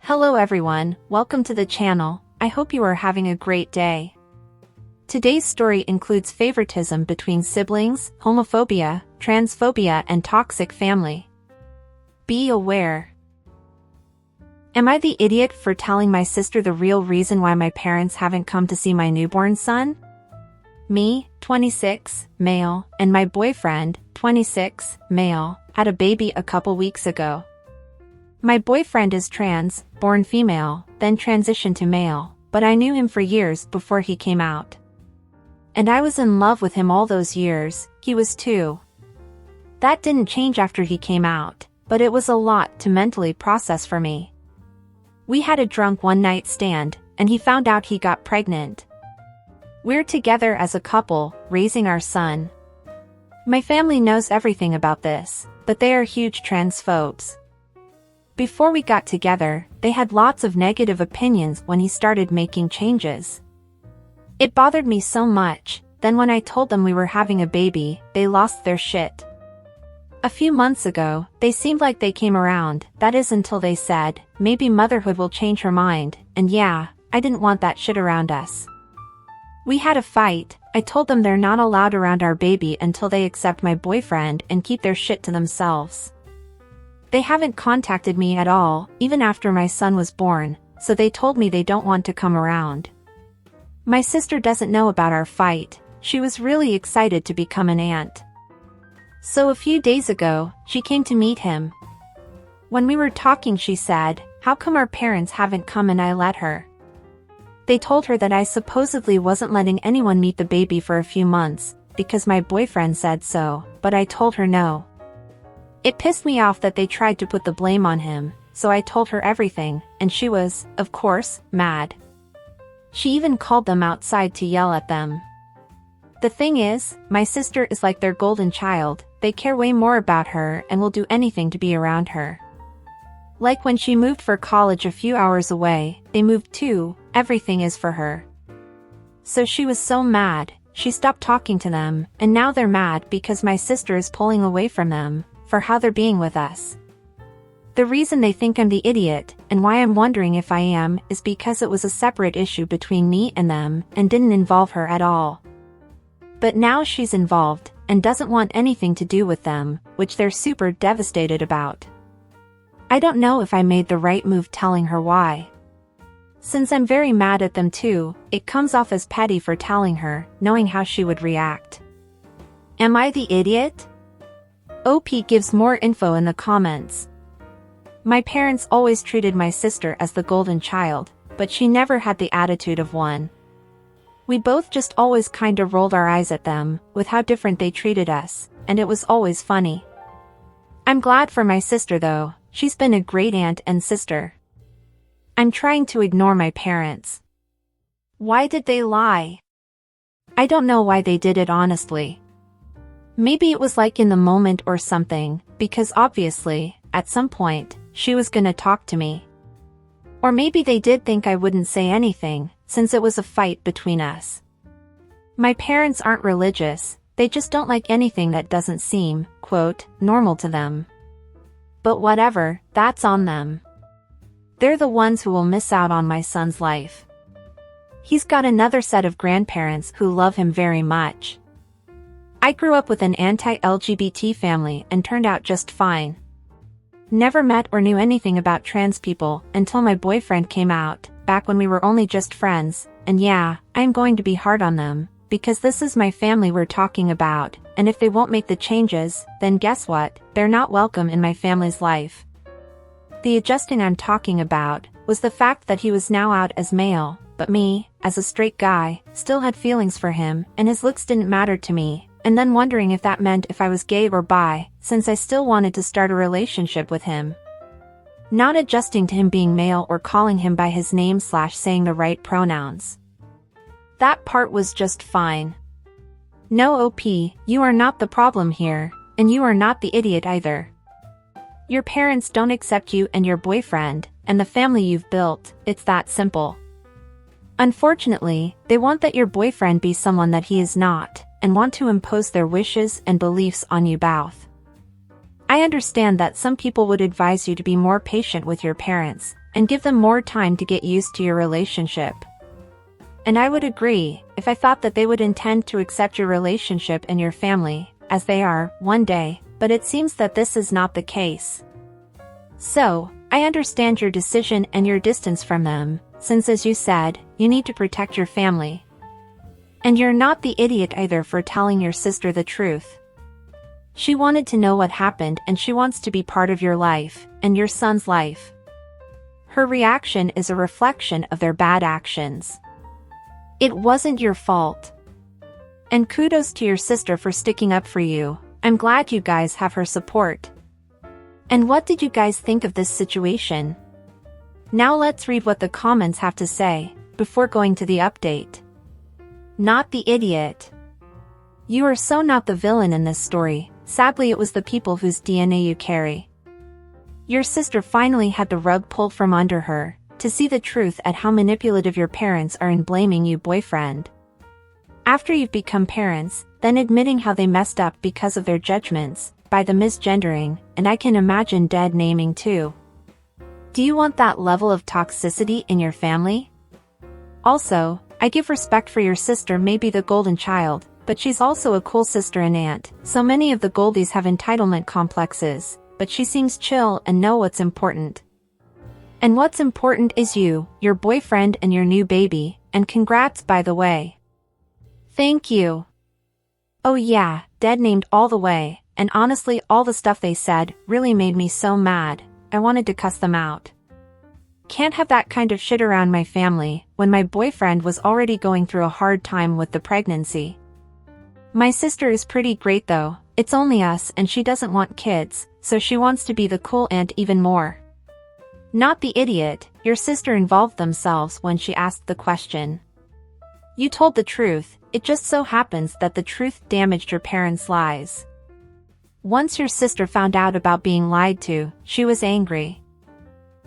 Hello everyone, welcome to the channel. I hope you are having a great day. Today's story includes favoritism between siblings, homophobia, transphobia, and toxic family. Be aware. Am I the idiot for telling my sister the real reason why my parents haven't come to see my newborn son? Me, 26, male, and my boyfriend, 26, male, had a baby a couple weeks ago. My boyfriend is trans, born female, then transitioned to male, but I knew him for years before he came out. And I was in love with him all those years, he was too. That didn't change after he came out, but it was a lot to mentally process for me. We had a drunk one-night stand, and he found out he got pregnant. We're together as a couple, raising our son. My family knows everything about this, but they are huge transphobes. Before we got together, they had lots of negative opinions when he started making changes. It bothered me so much, then when I told them we were having a baby, they lost their shit. A few months ago, they seemed like they came around, that is until they said, maybe motherhood will change her mind, and yeah, I didn't want that shit around us. We had a fight. I told them they're not allowed around our baby until they accept my boyfriend and keep their shit to themselves. They haven't contacted me at all, even after my son was born, so they told me they don't want to come around. My sister doesn't know about our fight. She was really excited to become an aunt. So a few days ago, she came to meet him. When we were talking, she said, "How come our parents haven't come and I let her?" They told her that I supposedly wasn't letting anyone meet the baby for a few months, because my boyfriend said so, but I told her no. It pissed me off that they tried to put the blame on him, so I told her everything, and she was, of course, mad. She even called them outside to yell at them. The thing is, my sister is like their golden child. They care way more about her and will do anything to be around her. Like when she moved for college a few hours away, they moved too, everything is for her. So she was so mad, she stopped talking to them, and now they're mad because my sister is pulling away from them, for how they're being with us. The reason they think I'm the idiot, and why I'm wondering if I am, is because it was a separate issue between me and them, and didn't involve her at all. But now she's involved, and doesn't want anything to do with them, which they're super devastated about. I don't know if I made the right move telling her why. Since I'm very mad at them too, it comes off as petty for telling her, knowing how she would react. Am I the idiot? OP gives more info in the comments. My parents always treated my sister as the golden child, but she never had the attitude of one. We both just always kinda rolled our eyes at them, with how different they treated us, and it was always funny. I'm glad for my sister though, she's been a great aunt and sister. I'm trying to ignore my parents. Why did they lie? I don't know why they did it honestly. Maybe it was like in the moment or something, because obviously, at some point, she was gonna talk to me. Or maybe they did think I wouldn't say anything, since it was a fight between us. My parents aren't religious, they just don't like anything that doesn't seem, quote, normal to them. But whatever, that's on them. They're the ones who will miss out on my son's life. He's got another set of grandparents who love him very much. I grew up with an anti-LGBT family and turned out just fine. Never met or knew anything about trans people until my boyfriend came out, back when we were only just friends, and yeah, I'm going to be hard on them, because this is my family we're talking about, and if they won't make the changes, then guess what, they're not welcome in my family's life. The adjusting I'm talking about was the fact that he was now out as male, but me, as a straight guy, still had feelings for him, and his looks didn't matter to me. And then wondering if that meant if I was gay or bi, since I still wanted to start a relationship with him. Not adjusting to him being male or calling him by his name / saying the right pronouns. That part was just fine. No OP, you are not the problem here, and you are not the idiot either. Your parents don't accept you and your boyfriend, and the family you've built, it's that simple. Unfortunately, they want that your boyfriend be someone that he is not, and want to impose their wishes and beliefs on you both. I understand that some people would advise you to be more patient with your parents and give them more time to get used to your relationship. And I would agree, if I thought that they would intend to accept your relationship and your family, as they are, one day, but it seems that this is not the case. So, I understand your decision and your distance from them, since as you said, you need to protect your family. And you're not the idiot either for telling your sister the truth. She wanted to know what happened and she wants to be part of your life, and your son's life. Her reaction is a reflection of their bad actions. It wasn't your fault. And kudos to your sister for sticking up for you. I'm glad you guys have her support. And what did you guys think of this situation? Now let's read what the comments have to say, before going to the update. Not the idiot. You are so not the villain in this story, sadly it was the people whose DNA you carry. Your sister finally had the rug pulled from under her, to see the truth at how manipulative your parents are in blaming you boyfriend. After you've become parents, then admitting how they messed up because of their judgments, by the misgendering, and I can imagine dead naming too. Do you want that level of toxicity in your family? Also, I give respect for your sister may be the golden child, but she's also a cool sister and aunt. So many of the Goldies have entitlement complexes, but she seems chill and know what's important. And what's important is you, your boyfriend and your new baby, and congrats by the way. Thank you. Oh yeah, dead named all the way, and honestly all the stuff they said really made me so mad, I wanted to cuss them out. Can't have that kind of shit around my family, when my boyfriend was already going through a hard time with the pregnancy. My sister is pretty great though, it's only us and she doesn't want kids, so she wants to be the cool aunt even more. Not the idiot, your sister involved themselves when she asked the question. You told the truth, it just so happens that the truth damaged your parents' lies. Once your sister found out about being lied to, she was angry.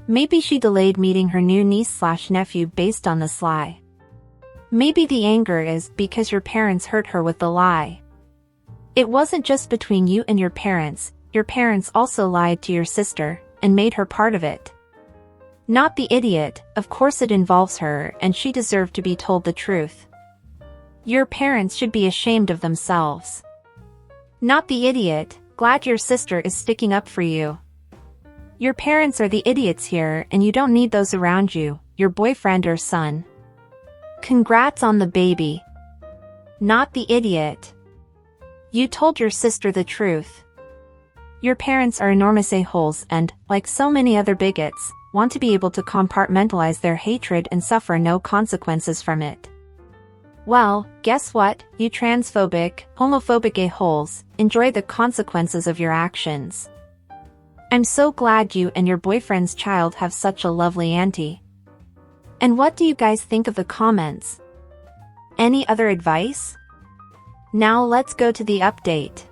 Maybe she delayed meeting her new niece/nephew based on the lie. Maybe the anger is because your parents hurt her with the lie. It wasn't just between you and your parents also lied to your sister, and made her part of it. Not the idiot, of course it involves her and she deserved to be told the truth. Your parents should be ashamed of themselves. Not the idiot, glad your sister is sticking up for you. Your parents are the idiots here and you don't need those around you, your boyfriend or son. Congrats on the baby. Not the idiot. You told your sister the truth. Your parents are enormous a-holes and, like so many other bigots, want to be able to compartmentalize their hatred and suffer no consequences from it. Well, guess what, you transphobic, homophobic a-holes, enjoy the consequences of your actions. I'm so glad you and your boyfriend's child have such a lovely auntie. And what do you guys think of the comments? Any other advice? Now let's go to the update.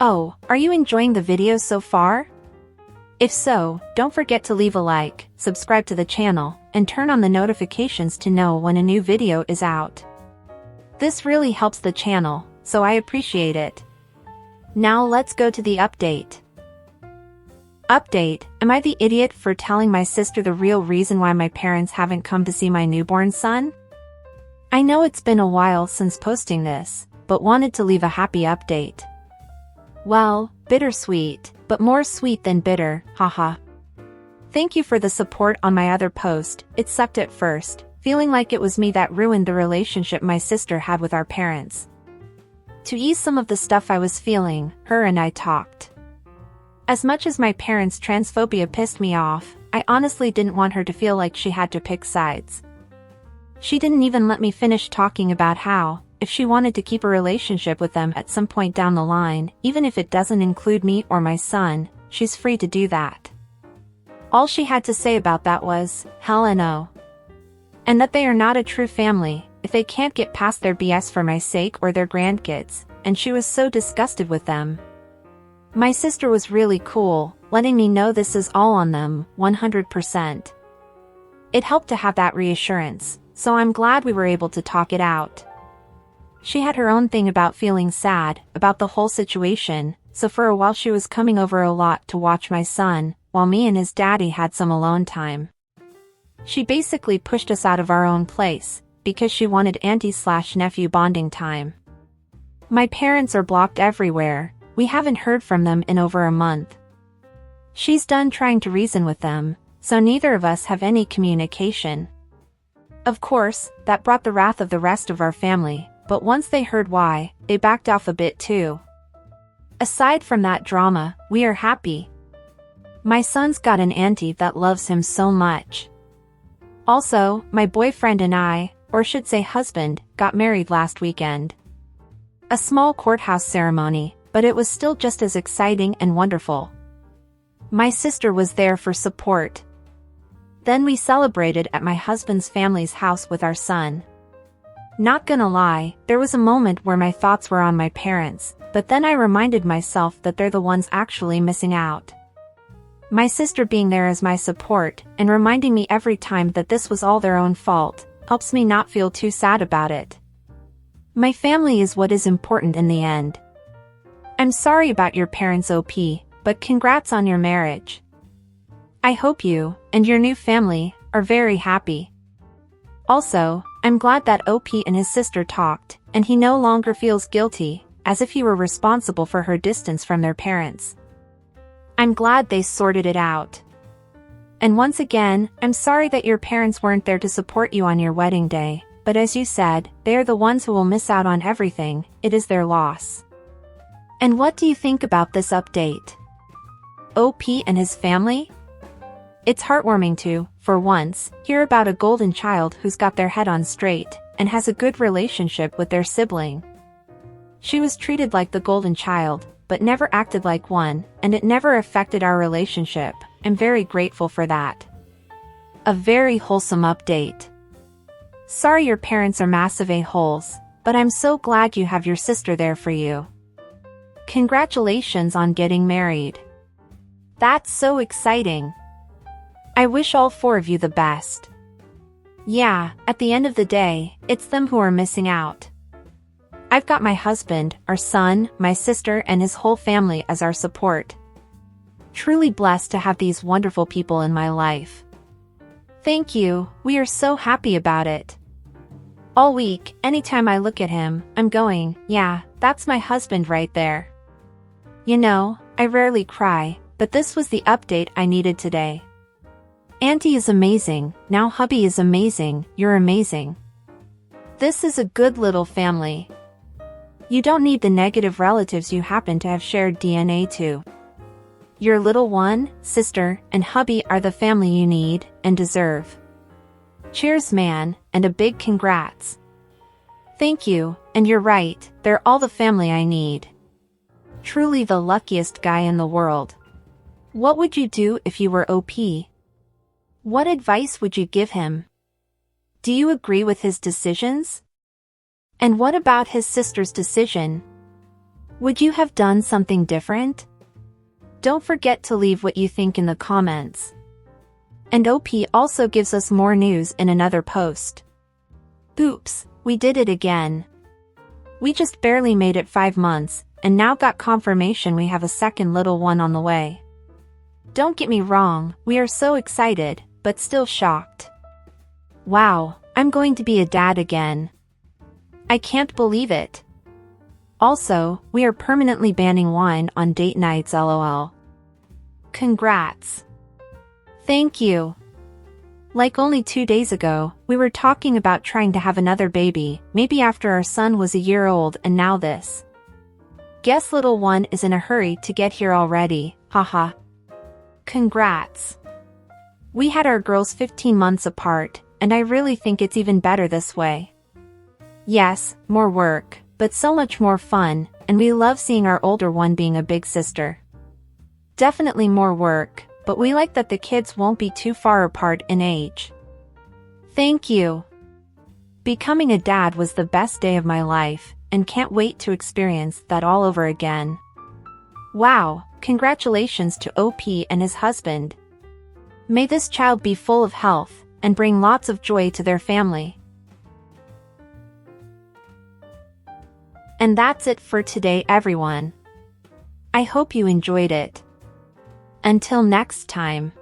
Oh, are you enjoying the video so far? If so, don't forget to leave a like, subscribe to the channel, and turn on the notifications to know when a new video is out. This really helps the channel, so I appreciate it. Now let's go to the update. Update, am I the idiot for telling my sister the real reason why my parents haven't come to see my newborn son? I know it's been a while since posting this, but wanted to leave a happy update. Well, bittersweet, but more sweet than bitter, haha. Thank you for the support on my other post. It sucked at first, feeling like it was me that ruined the relationship my sister had with our parents. To ease some of the stuff I was feeling, her and I talked. As much as my parents' transphobia pissed me off, I honestly didn't want her to feel like she had to pick sides. She didn't even let me finish talking about how, if she wanted to keep a relationship with them at some point down the line, even if it doesn't include me or my son, she's free to do that. All she had to say about that was, hell no. And that they are not a true family, if they can't get past their BS for my sake or their grandkids, and she was so disgusted with them. My sister was really cool, letting me know this is all on them, 100%. It helped to have that reassurance, so I'm glad we were able to talk it out. She had her own thing about feeling sad about the whole situation, so for a while she was coming over a lot to watch my son, while me and his daddy had some alone time. She basically pushed us out of our own place, because she wanted auntie/nephew bonding time. My parents are blocked everywhere, we haven't heard from them in over a month. She's done trying to reason with them, so neither of us have any communication. Of course, that brought the wrath of the rest of our family, but once they heard why, they backed off a bit too. Aside from that drama, we are happy. My son's got an auntie that loves him so much. Also, my boyfriend and I, or should say husband, got married last weekend. A small courthouse ceremony, but it was still just as exciting and wonderful. My sister was there for support. Then we celebrated at my husband's family's house with our son. Not gonna lie, there was a moment where my thoughts were on my parents, but then I reminded myself that they're the ones actually missing out. My sister being there as my support, and reminding me every time that this was all their own fault, helps me not feel too sad about it. My family is what is important in the end. I'm sorry about your parents, OP, but congrats on your marriage. I hope you, and your new family, are very happy. Also, I'm glad that OP and his sister talked, and he no longer feels guilty, as if he were responsible for her distance from their parents. I'm glad they sorted it out. And once again, I'm sorry that your parents weren't there to support you on your wedding day, but as you said, they are the ones who will miss out on everything, it is their loss. And what do you think about this update? OP and his family? It's heartwarming to, for once, hear about a golden child who's got their head on straight, and has a good relationship with their sibling. She was treated like the golden child, but never acted like one, and it never affected our relationship. I'm very grateful for that. A very wholesome update. Sorry your parents are massive a-holes, but I'm so glad you have your sister there for you. Congratulations on getting married. That's so exciting. I wish all four of you the best. Yeah, at the end of the day, it's them who are missing out. I've got my husband, our son, my sister and his whole family as our support. Truly blessed to have these wonderful people in my life. Thank you, we are so happy about it. All week, anytime I look at him, I'm going, yeah, that's my husband right there. You know, I rarely cry, but this was the update I needed today. Auntie is amazing, now hubby is amazing, you're amazing. This is a good little family. You don't need the negative relatives you happen to have shared DNA to. Your little one, sister, and hubby are the family you need and deserve. Cheers, man, and a big congrats. Thank you, and you're right, they're all the family I need. Truly the luckiest guy in the world. What would you do if you were OP? What advice would you give him? Do you agree with his decisions? And what about his sister's decision? Would you have done something different? Don't forget to leave what you think in the comments. And OP also gives us more news in another post. Oops, we did it again. We just barely made it 5 months, and now got confirmation we have a second little one on the way. Don't get me wrong, we are so excited, but still shocked. Wow, I'm going to be a dad again. I can't believe it. Also, we are permanently banning wine on date nights, lol. Congrats. Thank you. Like only 2 days ago, we were talking about trying to have another baby, maybe after our son was a year old, and now this. Guess little one is in a hurry to get here already, haha. Congrats. We had our girls 15 months apart, and I really think it's even better this way. Yes, more work, but so much more fun, and we love seeing our older one being a big sister. Definitely more work, but we like that the kids won't be too far apart in age. Thank you. Becoming a dad was the best day of my life, and can't wait to experience that all over again. Wow, congratulations to OP and his husband. May this child be full of health, and bring lots of joy to their family. And that's it for today, everyone. I hope you enjoyed it. Until next time.